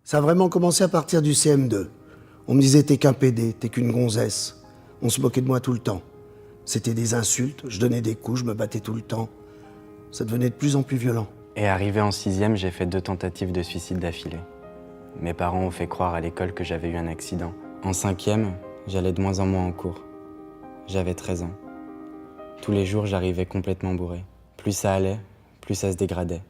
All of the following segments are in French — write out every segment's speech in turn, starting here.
Ça a vraiment commencé à partir du CM2. On me disait t'es qu'un PD, t'es qu'une gonzesse. On se moquait de moi tout le temps. C'était des insultes, je donnais des coups, je me battais tout le temps. Ça devenait de plus en plus violent. Et arrivé en 6e, j'ai fait 2 tentatives de suicide d'affilée. Mes parents ont fait croire à l'école que j'avais eu un accident. En 5e, j'allais de moins en moins en cours. J'avais 13 ans. Tous les jours, j'arrivais complètement bourré. Plus ça allait, plus ça se dégradait.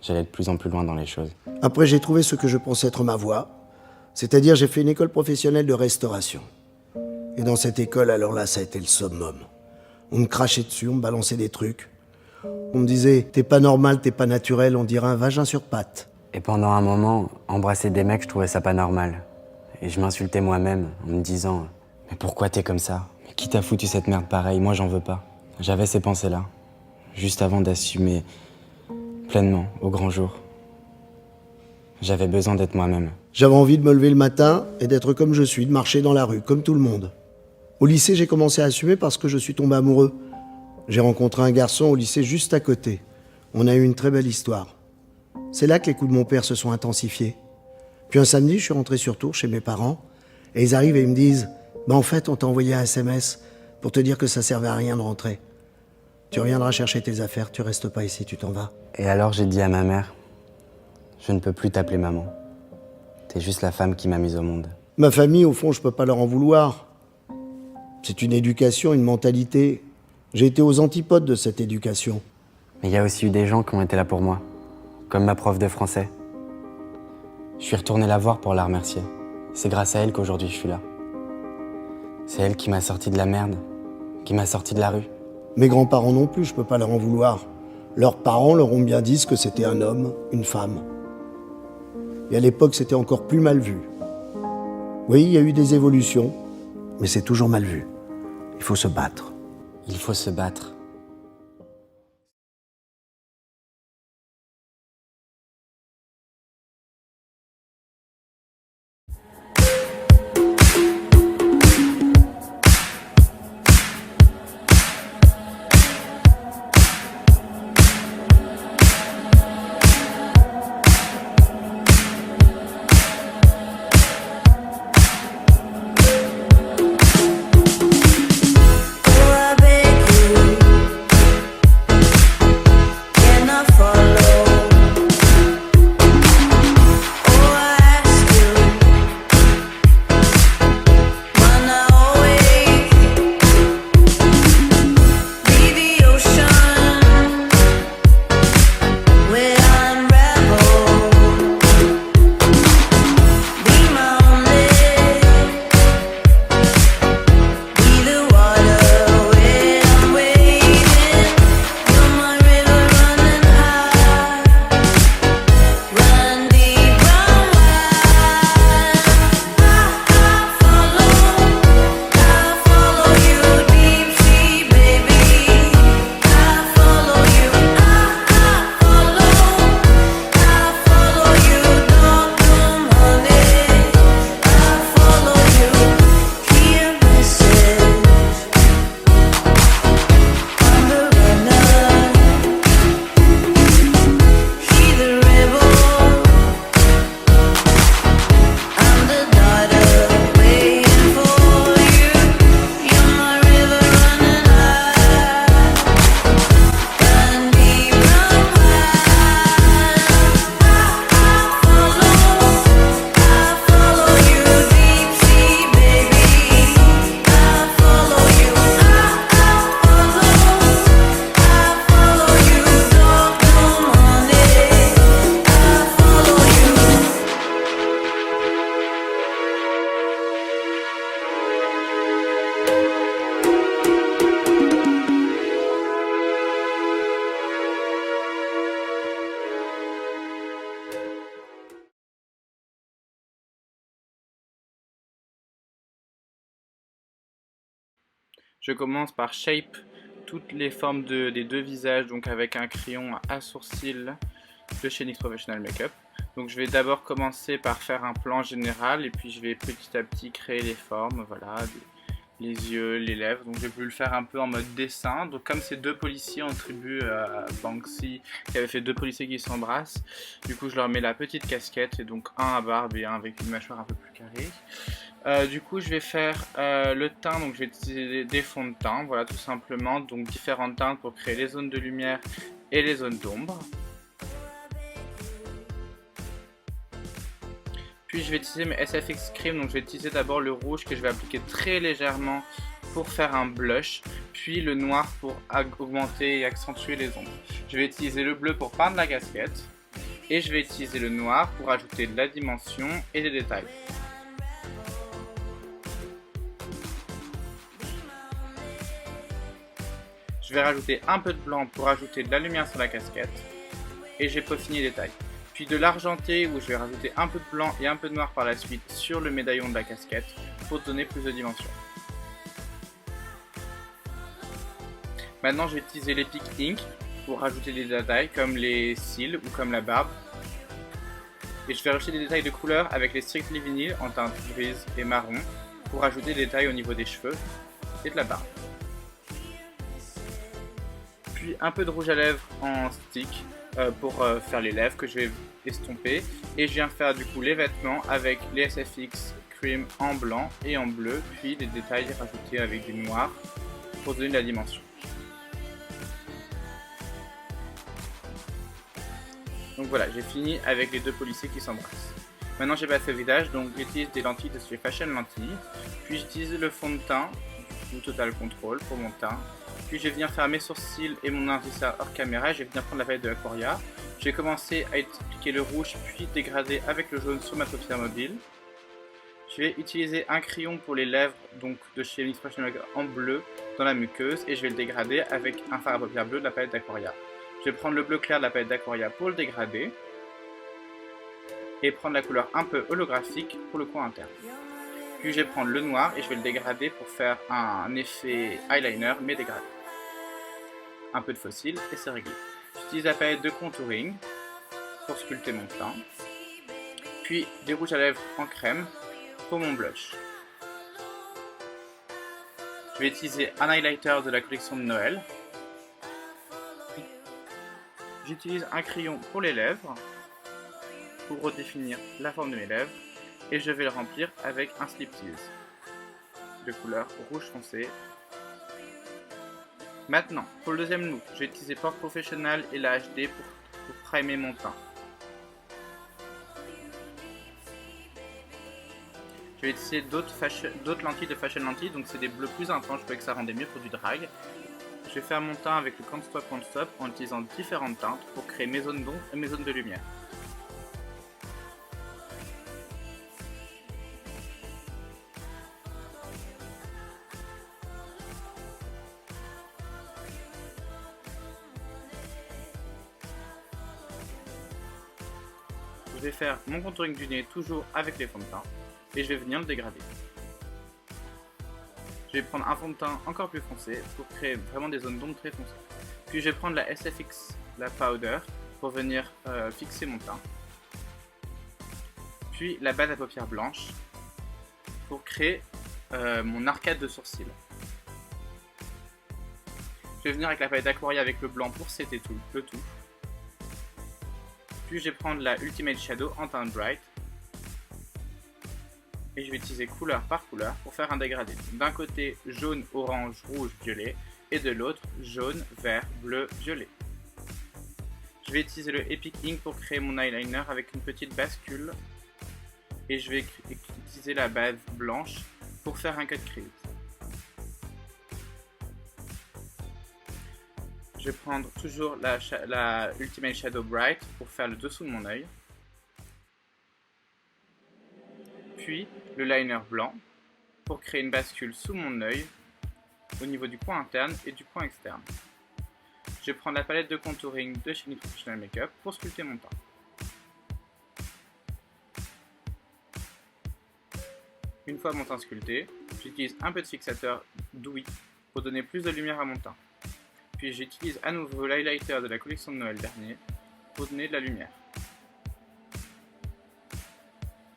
J'allais de plus en plus loin dans les choses. Après, j'ai trouvé ce que je pensais être ma voie. C'est-à-dire, j'ai fait une école professionnelle de restauration. Et dans cette école, alors là, ça a été le summum. On me crachait dessus, on me balançait des trucs. On me disait, t'es pas normal, t'es pas naturel, on dirait un vagin sur pattes. Et pendant un moment, embrasser des mecs, je trouvais ça pas normal. Et je m'insultais moi-même en me disant « Mais pourquoi t'es comme ça? Mais qui t'a foutu cette merde pareille? Moi, j'en veux pas. » J'avais ces pensées-là, juste avant d'assumer pleinement, au grand jour. J'avais besoin d'être moi-même. J'avais envie de me lever le matin et d'être comme je suis, de marcher dans la rue, comme tout le monde. Au lycée, j'ai commencé à assumer parce que je suis tombé amoureux. J'ai rencontré un garçon au lycée juste à côté. On a eu une très belle histoire. C'est là que les coups de mon père se sont intensifiés. Puis un samedi, je suis rentré sur Tours chez mes parents, et ils arrivent et ils me disent « en fait, on t'a envoyé un SMS pour te dire que ça servait à rien de rentrer. Tu reviendras chercher tes affaires, tu restes pas ici, tu t'en vas. » Et alors j'ai dit à ma mère « Je ne peux plus t'appeler maman. T'es juste la femme qui m'a mise au monde. » Ma famille, au fond, je peux pas leur en vouloir. C'est une éducation, une mentalité. J'ai été aux antipodes de cette éducation. Mais il y a aussi eu des gens qui ont été là pour moi, comme ma prof de français. Je suis retourné la voir pour la remercier. C'est grâce à elle qu'aujourd'hui je suis là. C'est elle qui m'a sorti de la merde, qui m'a sorti de la rue. Mes grands-parents non plus, je peux pas leur en vouloir. Leurs parents leur ont bien dit ce que c'était un homme, une femme. Et à l'époque, c'était encore plus mal vu. Oui, il y a eu des évolutions, mais c'est toujours mal vu. Il faut se battre. Il faut se battre. Je commence par shape toutes les formes des deux visages, donc avec un crayon à sourcils de chez NYX Professional Makeup. Donc je vais d'abord commencer par faire un plan général et puis je vais petit à petit créer les formes, voilà, les yeux, les lèvres. Donc j'ai voulu le faire un peu en mode dessin. Donc comme ces deux policiers en tribu à Banksy qui avaient fait deux policiers qui s'embrassent, du coup je leur mets la petite casquette et donc un à barbe et un avec une mâchoire un peu plus carrée. Du coup je vais faire le teint, donc je vais utiliser des fonds de teint, voilà tout simplement. Donc différentes teintes pour créer les zones de lumière et les zones d'ombre. Puis je vais utiliser mes SFX Cream, donc je vais utiliser d'abord le rouge que je vais appliquer très légèrement pour faire un blush, puis le noir pour augmenter et accentuer les ombres. Je vais utiliser le bleu pour peindre la casquette, et je vais utiliser le noir pour ajouter de la dimension et des détails. Je vais rajouter un peu de blanc pour ajouter de la lumière sur la casquette, et j'ai peaufiné les détails. Puis de l'argenté où je vais rajouter un peu de blanc et un peu de noir par la suite sur le médaillon de la casquette pour donner plus de dimension. Maintenant je vais utiliser l'Epic Ink pour rajouter des détails comme les cils ou comme la barbe. Et je vais rajouter des détails de couleur avec les Strictly Vinyl en teinte grise et marron pour rajouter des détails au niveau des cheveux et de la barbe. Puis un peu de rouge à lèvres en stick pour faire les lèvres que je vais estomper, et je viens faire du coup les vêtements avec les SFX Cream en blanc et en bleu, puis des détails rajoutés avec du noir pour donner de la dimension. Donc voilà, j'ai fini avec les deux policiers qui s'embrassent. Maintenant j'ai passé au visage, donc j'utilise des lentilles de chez Fashion Lentilles, puis j'utilise le fond de teint ou Total Control pour mon teint. Puis je vais venir faire mes sourcils et mon indiceur hors caméra. Je vais venir prendre la palette de Aquaria. Je vais commencer à appliquer le rouge puis dégrader avec le jaune sur ma paupière mobile. Je vais utiliser un crayon pour les lèvres, donc de chez NYX Professional Makeup en bleu dans la muqueuse, et je vais le dégrader avec un fard à paupières bleu de la palette d'Aquaria. Je vais prendre le bleu clair de la palette d'Aquaria pour le dégrader et prendre la couleur un peu holographique pour le coin interne. Puis je vais prendre le noir et je vais le dégrader pour faire un effet eyeliner mais dégradé. Un peu de fossile et c'est réglé. J'utilise la palette de contouring pour sculpter mon teint. Puis des rouges à lèvres en crème pour mon blush. Je vais utiliser un highlighter de la collection de Noël. J'utilise un crayon pour les lèvres pour redéfinir la forme de mes lèvres. Et je vais le remplir avec un slip tease de couleur rouge foncé. Maintenant, pour le deuxième look, je vais utiliser Pore Professional et la HD pour primer mon teint. Je vais utiliser d'autres lentilles de Fashion Lentilles, donc c'est des bleus plus intenses, je trouvais que ça rendait mieux pour du drag. Je vais faire mon teint avec le Can't Stop en utilisant différentes teintes pour créer mes zones d'ombre et mes zones de lumière. Je vais faire mon contouring du nez toujours avec les fonds de teint et je vais venir le dégrader. Je vais prendre un fond de teint encore plus foncé pour créer vraiment des zones d'ombre très foncées. Puis je vais prendre la SFX, la powder, pour venir fixer mon teint. Puis la base à paupières blanche pour créer mon arcade de sourcils. Je vais venir avec la palette Aquaria avec le blanc pour setter le tout. Puis je vais prendre la Ultimate Shadow en teinte bright. Et je vais utiliser couleur par couleur pour faire un dégradé. D'un côté jaune, orange, rouge, violet. Et de l'autre jaune, vert, bleu, violet. Je vais utiliser le Epic Ink pour créer mon eyeliner avec une petite bascule. Et je vais utiliser la base blanche pour faire un cut crease. Je vais prendre toujours la Ultimate Shadow Bright pour faire le dessous de mon œil. Puis le liner blanc pour créer une bascule sous mon œil au niveau du coin interne et du coin externe. Je vais prendre la palette de contouring de chez NYX Professional Makeup pour sculpter mon teint. Une fois mon teint sculpté, j'utilise un peu de fixateur d'ouïe pour donner plus de lumière à mon teint. Puis j'utilise à nouveau l'highlighter de la collection de Noël dernier pour donner de la lumière.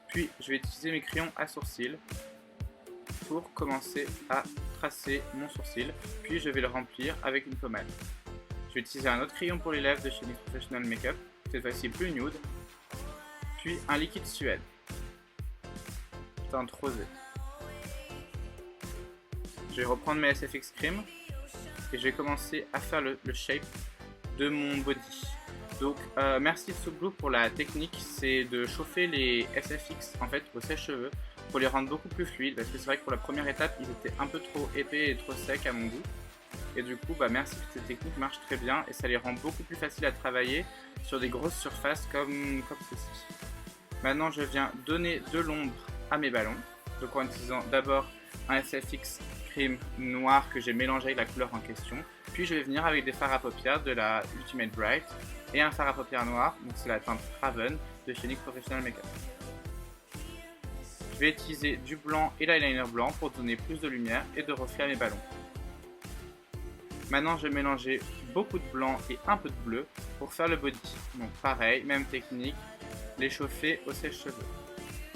Puis je vais utiliser mes crayons à sourcils pour commencer à tracer mon sourcil, puis je vais le remplir avec une pommade. Je vais utiliser un autre crayon pour les lèvres de chez NYX Professional Makeup, cette fois-ci plus nude, puis un liquide suède, teinte rosée. Je vais reprendre mes SFX Cream et je vais commencer à faire le shape de mon body. Donc merci Tsublue pour la technique, c'est de chauffer les SFX en fait au sèche-cheveux pour les rendre beaucoup plus fluides, parce que c'est vrai que pour la première étape ils étaient un peu trop épais et trop secs à mon goût. Et du coup merci, cette technique marche très bien et ça les rend beaucoup plus faciles à travailler sur des grosses surfaces comme ceci. Maintenant je viens donner de l'ombre à mes ballons, donc en utilisant d'abord un SFX Cream noir que j'ai mélangé avec la couleur en question, puis je vais venir avec des fards à paupières de la Ultimate Bright et un fard à paupières noir, donc c'est la teinte Raven de chez NYX Professional Makeup. Je vais utiliser du blanc et l'eyeliner blanc pour donner plus de lumière et de reflet à mes ballons. Maintenant je vais mélanger beaucoup de blanc et un peu de bleu pour faire le body. Donc pareil, même technique, les chauffer au sèche-cheveux.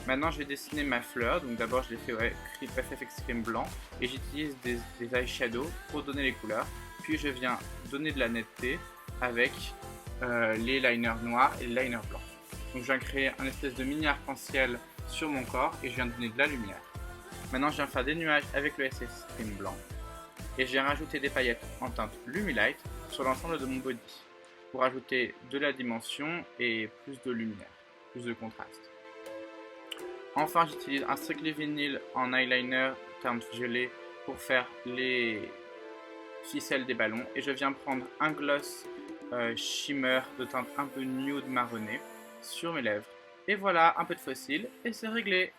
Maintenant je vais dessiner ma fleur, donc d'abord je l'ai fait SFX Cream blanc et j'utilise des eyeshadows pour donner les couleurs. Puis je viens donner de la netteté avec les liners noirs et les liners blancs. Donc je viens créer un espèce de mini arc-en-ciel sur mon corps et je viens donner de la lumière. Maintenant je viens faire des nuages avec le SFX Cream blanc et je viens rajouter des paillettes en teinte Lumilight sur l'ensemble de mon body pour ajouter de la dimension et plus de lumière, plus de contraste. Enfin j'utilise un Strictly Vinyl en eyeliner teinte violet pour faire les ficelles des ballons et je viens prendre un gloss shimmer de teinte un peu nude marronné sur mes lèvres. Et voilà, un peu de fossile et c'est réglé.